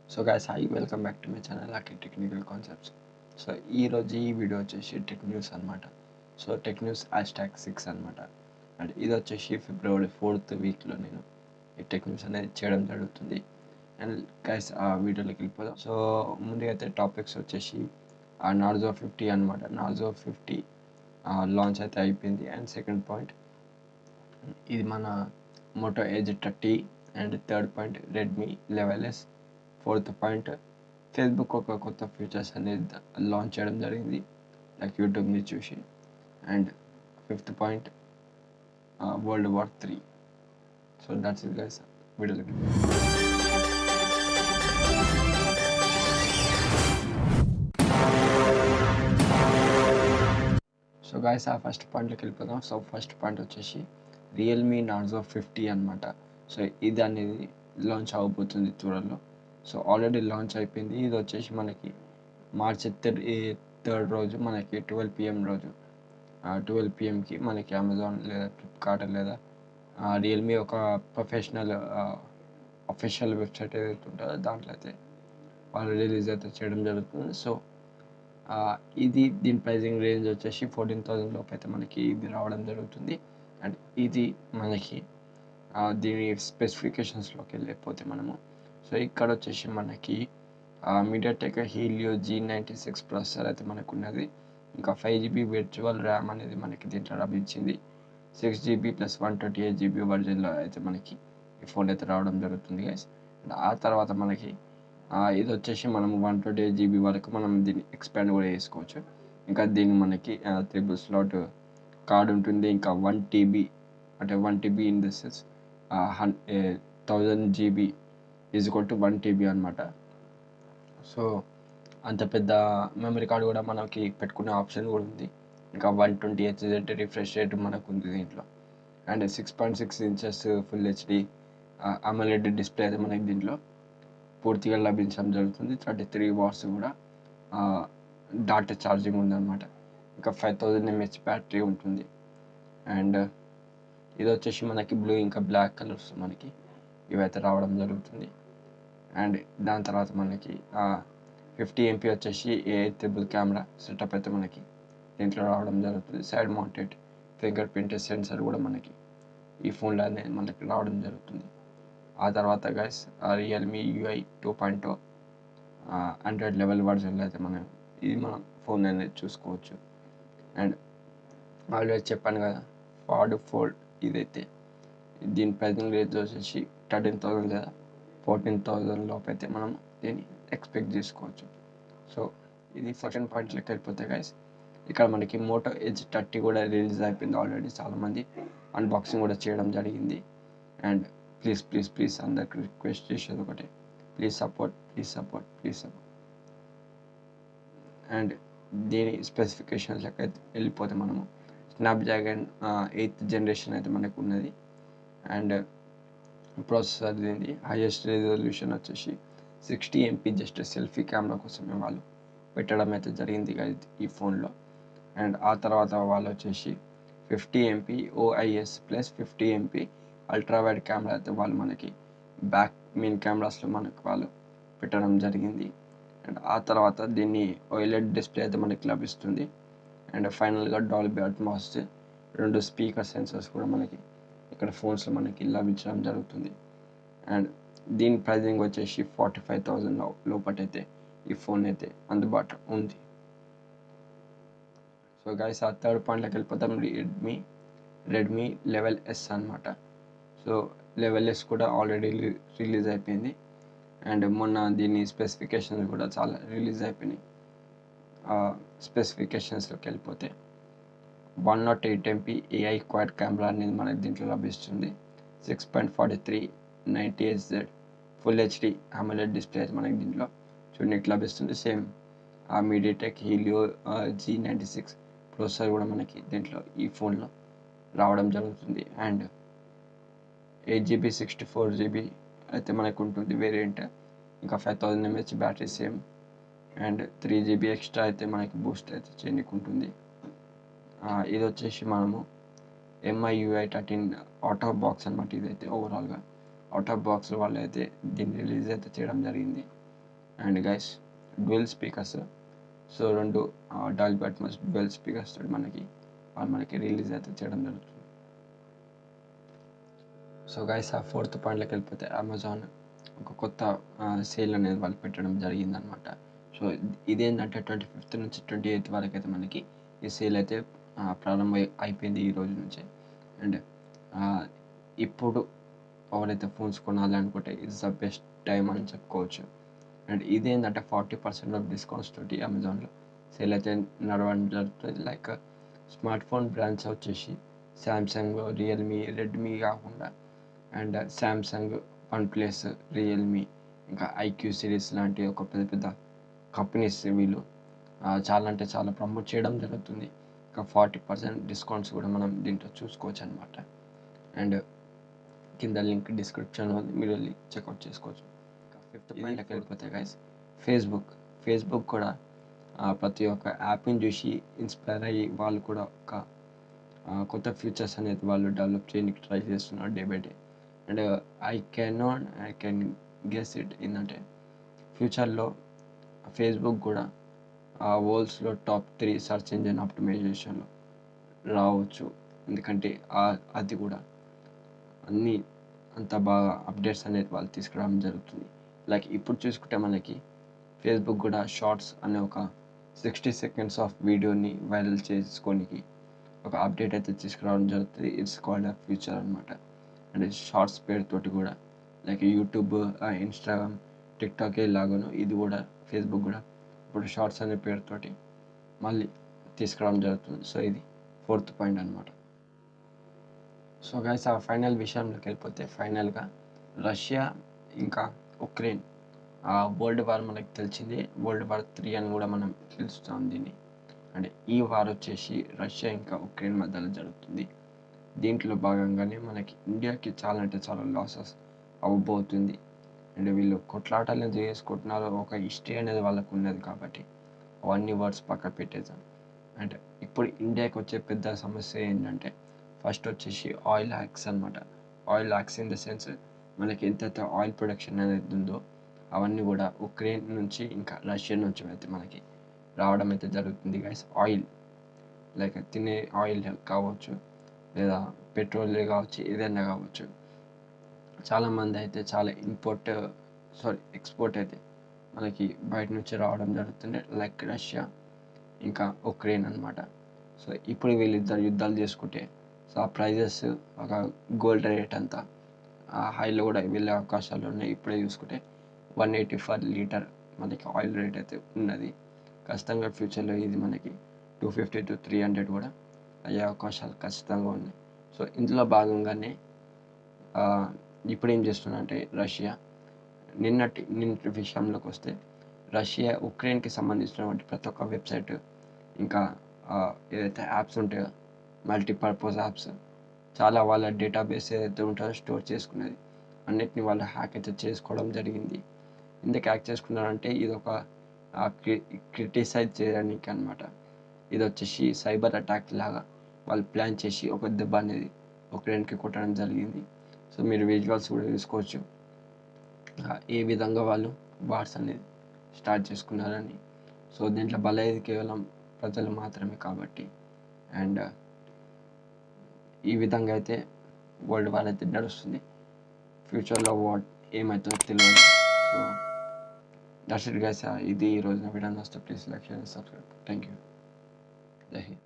So guys, hi, welcome back to my channel Akhil Technical Concepts. So ఈరోజు ఈ video వచ్చేసి tech news అనమాట. So tech news #6 అనమాట. And ఇది వచ్చేసి ఫిబ్రవరి 4th వీక్లో నేను ఈ టెక్ న్యూస్ అనేది చేయడం జరుగుతుంది. అండ్ గైస్ ఆ వీడియోలోకి వెళ్ళిపోదాం. సో ముందుగా అయితే టాపిక్స్ వచ్చేసి నార్జో 50 అనమాట. నార్జో 50 లాంచ్ అయితే అయిపోయింది. అండ్ సెకండ్ పాయింట్ ఇది మన Moto Edge 30. And third point Redmi 11s. Fourth point Facebook ఒక కొత్త ఫీచర్స్ అనేది లాంచ్ చేయడం జరిగింది లైక్ యూట్యూబ్ని చూసి. And fifth point world war 3. So that's it guys, వీడియోలోకి. సో గైస్ ఆ ఫస్ట్ పాయింట్లోకి వెళ్ళిపోదాం. సో ఫస్ట్ పాయింట్ వచ్చేసి రియల్మీ నార్జో 50 అనమాట. సో ఇది అనేది లాంచ్ అవ్వబోతుంది త్వరలో. సో ఆల్రెడీ లాంచ్ అయిపోయింది. ఇది వచ్చేసి మనకి మార్చి 3rd రోజు మనకి 12 PM రోజు 12 PMకి మనకి అమెజాన్ లేదా ఫ్లిప్కార్ట్ లేదా రియల్మీ ఒక ప్రొఫెషనల్ అఫీషియల్ వెబ్సైట్ ఏదైతే ఉంటుందో దాంట్లో అయితే వాళ్ళు రిలీజ్ అయితే చేయడం జరుగుతుంది. సో దీని ప్రైజింగ్ రేంజ్ వచ్చేసి 14,000 లోపు అయితే మనకి ఇది రావడం జరుగుతుంది. అండ్ ఇది మనకి దీని స్పెసిఫికేషన్స్లోకి వెళ్ళిపోతే మనము, సో ఇక్కడ వచ్చేసి మనకి మీడియాటెక్ హీలియో G96 ప్రాసెసర్ అయితే మనకు ఉన్నది. ఇంకా 5GB వర్చువల్ ర్యామ్ అనేది మనకి దీంట్లో లభించింది. 6GB + 128GB వర్జన్లో అయితే మనకి ఈ ఫోన్ అయితే రావడం జరుగుతుంది గైస్. అండ్ ఆ తర్వాత మనకి ఇది వచ్చేసి మనం 128GB వరకు మనం దీన్ని ఎక్స్పాండ్ కూడా చేసుకోవచ్చు. ఇంకా దీన్ని మనకి 3 స్లాట్ కార్డ్ ఉంటుంది. ఇంకా 1TB అంటే 1TB in this is 1000GB = 1TB అనమాట. సో అంత పెద్ద మెమరీ కార్డు కూడా మనకి పెట్టుకునే ఆప్షన్ కూడా ఉంది. ఇంకా 120Hz రిఫ్రెష్ రేట్ మనకు ఉంది దీంట్లో. And 6.6 inches full HD AMOLED display అయితే మనకి దీంట్లో పూర్తిగా లభించడం జరుగుతుంది. 33 వాట్స్ కూడా డాటా ఛార్జింగ్ ఉందన్నమాట. ఇంకా 5000 mAh బ్యాటరీ ఉంటుంది. అండ్ ఇది వచ్చేసి మనకి బ్లూ ఇంకా బ్లాక్ కలర్స్ మనకి ఇవైతే రావడం జరుగుతుంది. అండ్ దాని తర్వాత మనకి 50 MP వచ్చేసి AI కెమెరా సెటప్ అయితే మనకి దీంట్లో రావడం జరుగుతుంది. Side mounted finger print sensor కూడా మనకి ఈ ఫోన్లో అనేది మనకి రావడం జరుగుతుంది. ఆ తర్వాత guys Realme UI 2.0 Android level వర్జన్లో అయితే మనం ఫోన్ అనేది చూసుకోవచ్చు. అండ్ ఆల్రెడీ చెప్పాను కదా ఫాడ్ ఫోల్డ్ ఇదైతే దీని ప్రైజింగ్ రేంజ్ వచ్చేసి 13,000 లేదా 14,000 లోపు అయితే మనం దీన్ని ఎక్స్పెక్ట్ చేసుకోవచ్చు. సో ఇది సెకండ్ పాయింట్లోకి వెళ్ళిపోతే గైస్, ఇక్కడ మనకి మోటో ఎడ్జ్ 30 కూడా రిలీజ్ అయిపోయింది ఆల్రెడీ. చాలామంది అన్బాక్సింగ్ కూడా చేయడం జరిగింది. అండ్ ప్లీజ్ అందరికి రిక్వెస్ట్ చేసేది ఒకటే, ప్లీజ్ సపోర్ట్. అండ్ దీని స్పెసిఫికేషన్స్లోకి అయితే వెళ్ళిపోతే మనము స్నాప్డ్రాగన్ 8th జనరేషన్ అయితే మనకు ఉన్నది. అండ్ ప్రాసెసర్ దీనిది హైయెస్ట్ రెజల్యూషన్ వచ్చేసి 60 MP జస్ట్ సెల్ఫీ కెమెరా కోసమే వాళ్ళు పెట్టడం అయితే జరిగింది ఈ ఫోన్లో. అండ్ ఆ తర్వాత వాళ్ళు వచ్చేసి 50 MP OIS + 50 MP ultra wide camera అయితే వాళ్ళు మనకి బ్యాక్ మెయిన్ కెమెరాస్లో మనకు వాళ్ళు పెట్టడం జరిగింది. అండ్ ఆ తర్వాత దీన్ని OLED డిస్ప్లే అయితే మనకి లభిస్తుంది. అండ్ ఫైనల్గా డాల్బీ అట్మాస్ 2 స్పీకర్ సెన్సర్స్ కూడా మనకి ఇక్కడ ఫోన్స్లో మనకి లభించడం జరుగుతుంది. అండ్ దీని ప్రైజింగ్ వచ్చేసి 45,000 లోపటైతే ఈ ఫోన్ అయితే అందుబాటులో ఉంది. సో గైస్ ఆ థర్డ్ పాయింట్లోకి వెళ్ళిపోతాం. రెడ్మీ 11s అనమాట. సో 11s కూడా ఆల్రెడీ రిలీజ్ అయిపోయింది. అండ్ మొన్న దీని స్పెసిఫికేషన్స్ కూడా చాలా రిలీజ్ అయిపోయినాయి. స్పెసిఫికేషన్స్లోకి వెళ్ళిపోతే 108 MP AI క్వాడ్ కెమెరా అనేది మనకి దీంట్లో లభిస్తుంది. 6.43 90Hz full HD AMOLED display అయితే మనకి దీంట్లో చూడడానికి లభిస్తుంది. Same MediaTek Helio G96 processor కూడా మనకి దీంట్లో ఈ ఫోన్లో రావడం జరుగుతుంది. అండ్ 8GB 64GB అయితే మనకు ఉంటుంది వేరియంట్. ఇంకా 5000 mAh battery same. And 3GB extra అయితే మనకి బూస్ట్ అయితే చేయడానికి ఉంటుంది. ఇది వచ్చేసి మనము MIUI 13 అవుట్ ఆఫ్ బాక్స్ అనమాట. ఇదైతే ఓవరాల్గా అవుట్ ఆఫ్ బాక్స్ వాళ్ళు అయితే దీన్ని రిలీజ్ అయితే చేయడం జరిగింది. And guys dual speakers. So 2 Dolby Atmos dual speakers తోటి మనకి రిలీజ్ అయితే చేయడం జరుగుతుంది. సో గైస్ ఆ ఫోర్త్ పాయింట్లోకి వెళ్ళిపోతే అమెజాన్ ఒక కొత్త సేల్ అనేది వాళ్ళు పెట్టడం జరిగిందనమాట. సో ఇదేంటంటే 25th నుంచి 28th వరకు అయితే మనకి ఈ సేల్ అయితే అయిపోయింది ఈ రోజు నుంచే. అండ్ ఇప్పుడు ఎవరైతే ఫోన్స్ కొనాలి అనుకుంటే ఇట్స్ ద బెస్ట్ టైం అని చెప్పుకోవచ్చు. అండ్ ఇదేంటంటే 40% ఆఫ్ డిస్కౌంట్స్ తోటి అమెజాన్లో సేల్ అయితే నడవడం జరుగుతుంది. లైక్ స్మార్ట్ ఫోన్ బ్రాండ్స్ వచ్చేసి శాంసంగ్, రియల్మీ, రెడ్మీ కాకుండా అండ్ శాంసంగ్, వన్ప్లస్, రియల్మీ, ఇంకా ఐక్యూ సిరీస్ లాంటి ఒక పెద్ద పెద్ద కంపెనీస్ వీళ్ళు చాలా అంటే చాలా ప్రమోట్ చేయడం జరుగుతుంది. ఇంకా 40% డిస్కౌంట్స్ కూడా మనం దీంట్లో చూసుకోవచ్చు అనమాట. అండ్ కింద లింక్ డిస్క్రిప్షన్లో ఉంది, మీరు వెళ్ళి చెక్అవుట్ చేసుకోవచ్చు. ఇంకా 5th పాయింట్లోకి వెళ్ళిపోతే గైస్ ఫేస్బుక్ కూడా ప్రతి ఒక్క యాప్ని చూసి ఇన్స్పైర్ అయ్యి వాళ్ళు కూడా ఒక కొత్త ఫీచర్స్ అనేది వాళ్ళు డెవలప్ చేయడానికి ట్రై చేస్తున్నారు day by day. And I can guess it ఏంటంటే ఫ్యూచర్లో ఫేస్బుక్ కూడా వరల్డ్స్లో టాప్ 3 సెర్చ్ ఇంజిన్ ఆప్టిమైజేషన్లో రావచ్చు. ఎందుకంటే అది కూడా అన్నీ అంత బాగా అప్డేట్స్ అనేది వాళ్ళు తీసుకురావడం జరుగుతుంది. లైక్ ఇప్పుడు చూసుకుంటే మనకి ఫేస్బుక్ కూడా షార్ట్స్ అనే ఒక 60 seconds ఆఫ్ వీడియోని వైరల్ చేసుకోనికి ఒక అప్డేట్ అయితే తీసుకురావడం జరుగుతుంది. ఇట్స్ కాల్డ్ అ ఫ్యూచర్ అనమాట. అండ్ షార్ట్స్ పేరుతోటి కూడా లైక్ యూట్యూబ్, ఇన్స్టాగ్రామ్, టిక్టాక్ లాగాను ఇది కూడా ఫేస్బుక్ కూడా ఇప్పుడు షార్ట్స్ అనే పేరుతోటి మళ్ళీ తీసుకురావడం జరుగుతుంది. సో ఇది 4th పాయింట్ అనమాట. సో గైస్ ఆ ఫైనల్ విషయంలోకి వెళ్ళిపోతే ఫైనల్గా రష్యా ఇంకా ఉక్రెయిన్ వరల్డ్ వార్ మనకు తెలిసింది. వరల్డ్ వార్ 3 అని కూడా మనం పిలుస్తాం దీన్ని. అండ్ ఈ వార్ వచ్చేసి రష్యా ఇంకా ఉక్రెయిన్ మధ్యలో జరుగుతుంది. దీంట్లో భాగంగానే మనకి ఇండియాకి చాలా అంటే చాలా లాసెస్ అవ్వబోతుంది. అండ్ వీళ్ళు కొట్లాటలు చేసుకుంటున్నారు, ఒక హిస్టరీ అనేది వాళ్ళకు ఉన్నది కాబట్టి అవన్నీ వర్డ్స్ పక్క పెట్టేద్దాం. అండ్ ఇప్పుడు ఇండియాకి వచ్చే పెద్ద సమస్య ఏంటంటే ఫస్ట్ వచ్చేసి ఆయిల్ హ్యాక్స్ అనమాట. Oil hacks in the sense మనకి ఎంతైతే ఆయిల్ ప్రొడక్షన్ అనేది ఉందో అవన్నీ కూడా ఉక్రెయిన్ నుంచి ఇంకా రష్యా నుంచి అయితే మనకి రావడం అయితే జరుగుతుంది గైస్. ఆయిల్ లైక్ తినే ఆయిల్ కావచ్చు, లేదా పెట్రోల్ కావచ్చు, ఏదైనా కావచ్చు. చాలామంది అయితే చాలా ఎక్స్పోర్ట్ అయితే మనకి బయట నుంచి రావడం జరుగుతుంది, లైక్ రష్యా ఇంకా ఉక్రెయిన్ అనమాట. సో ఇప్పుడు వీళ్ళిద్దరు యుద్ధాలు చేసుకుంటే సో ఆ ప్రైజెస్ ఒక గోల్డ్ రేట్ అంతా హైలో కూడా వెళ్ళే అవకాశాలు ఉన్నాయి. ఇప్పుడే చూసుకుంటే 180 per liter మనకి ఆయిల్ రేట్ అయితే ఉన్నది. ఖచ్చితంగా ఫ్యూచర్లో ఇది మనకి 250 to 300 కూడా అయ్యే అవకాశాలు ఖచ్చితంగా ఉన్నాయి. సో ఇందులో భాగంగానే ఇప్పుడు ఏం చేస్తున్నా అంటే రష్యా నిన్నటి విషయంలోకి వస్తే రష్యా ఉక్రెయిన్కి సంబంధించినటువంటి ప్రతి ఒక్క వెబ్సైట్ ఇంకా ఏదైతే యాప్స్ ఉంటాయో మల్టీపర్పస్ యాప్స్ చాలా వాళ్ళ డేటాబేస్ ఏదైతే ఉంటుందో స్టోర్ చేసుకునేది అన్నిటిని వాళ్ళు హ్యాక్ అయితే చేసుకోవడం జరిగింది. ఎందుకు హ్యాక్ చేసుకున్నారంటే ఇది ఒక క్రిటిసైజ్ చేయడానికి అనమాట. ఇది వచ్చేసి సైబర్ అటాక్ లాగా వాళ్ళు ప్లాన్ చేసి ఒక దెబ్బ అనేది ఉక్రెయిన్కి కొట్టడం జరిగింది. సో మీరు విజువల్స్ కూడా చూసుకోవచ్చు ఏ విధంగా వాళ్ళు వార్స్ అనేది స్టార్ట్ చేసుకున్నారని. సో దీంట్లో బలయ్యేది కేవలం ప్రజలు మాత్రమే కాబట్టి. అండ్ ఈ విధంగా అయితే వరల్డ్ వార్ అయితే నడుస్తుంది. ఫ్యూచర్లో ఏమవుతుందో తెలియదు. So that's it guys. ఇది ఈరోజు నా వీడియో. నచ్చితే please like, share, subscribe. Thank you. జై హింద్.